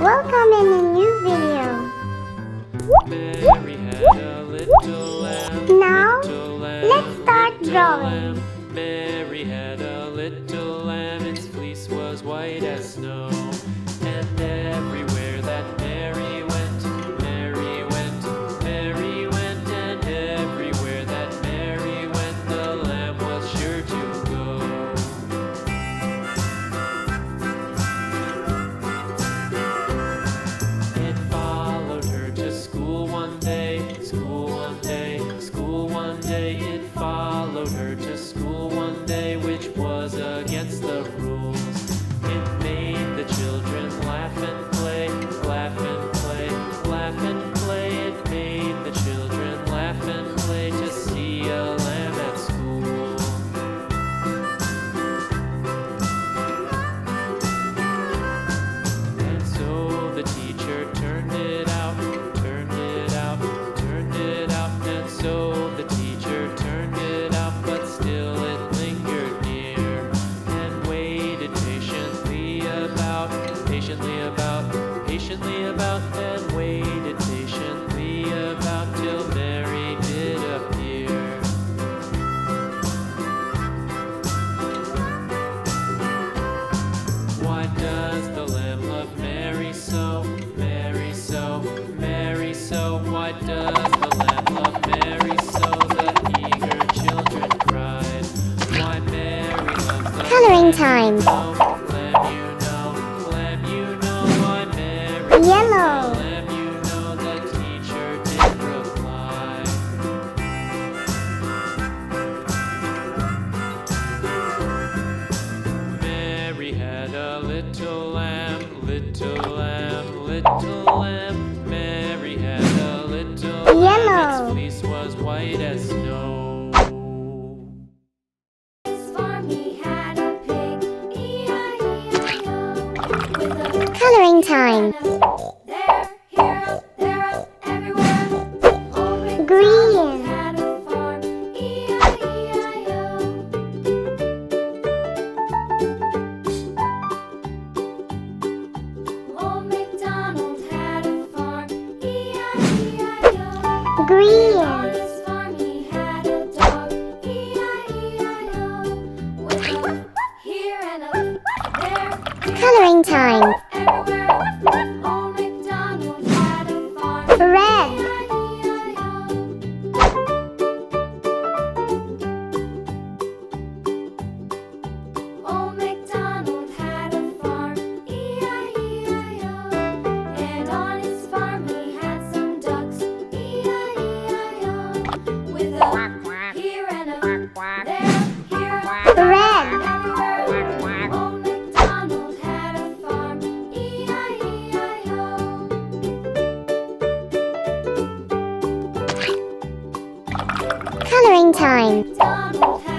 Welcome in a new video. Mary had a little lamb. Now, Little lamb, let's start little drawing. lamb. Mary had a little lamb. Its fleece was white as snow. And everywhere that Mary went, Mary went, Mary went. And everywhere that Mary went, the lamb was sure to go. It followed her to school one day, school one day, school one day. It followed her to school one day, which was against the rules. It made the children laugh and play, laugh and play, laugh and play. It made the children laugh and play to see a lamb at school. And so the teacher turned it out, turned it out, turned it out. And so the teacher turned it out, but still it lingered near and waited patiently about, patiently about, patiently about, and waited patiently about till Mary did appear. Why does the lamb love Mary so, Mary so, Mary so? Why does the lamb love Mary so? The eager children cried. Why Mary loves the Coloring time. lamb, you know, lamb, you know. Why Mary Yellow. loves the lamb, you know. The teacher did reply. Mary had a little lamb, little lamb, little lamb. Mary had a little lamb. Yellow. Its fleece was white as snow. His farm he had a pig, E-I-E-I-O. With a Coloring time. there, here, up, there, up, everywhere. Old MacDonald Green. had a farm, E-I-E-I-O. Old MacDonald had a farm, E-I-E-I-O. Green. On his farm he had a dog, E-I-E-I-O. With a here and a there, Coloring time. everywhere. Old MacDonald had a farm, Red. E-I-E-I-O. Old MacDonald had a farm, E-I-E-I-O. And on his farm he had some ducks, E-I-E-I-O. With a here and a there, here, Red. everywhere. Old MacDonald had a farm, E-I-E-I-O. Coloring time. MacDonald had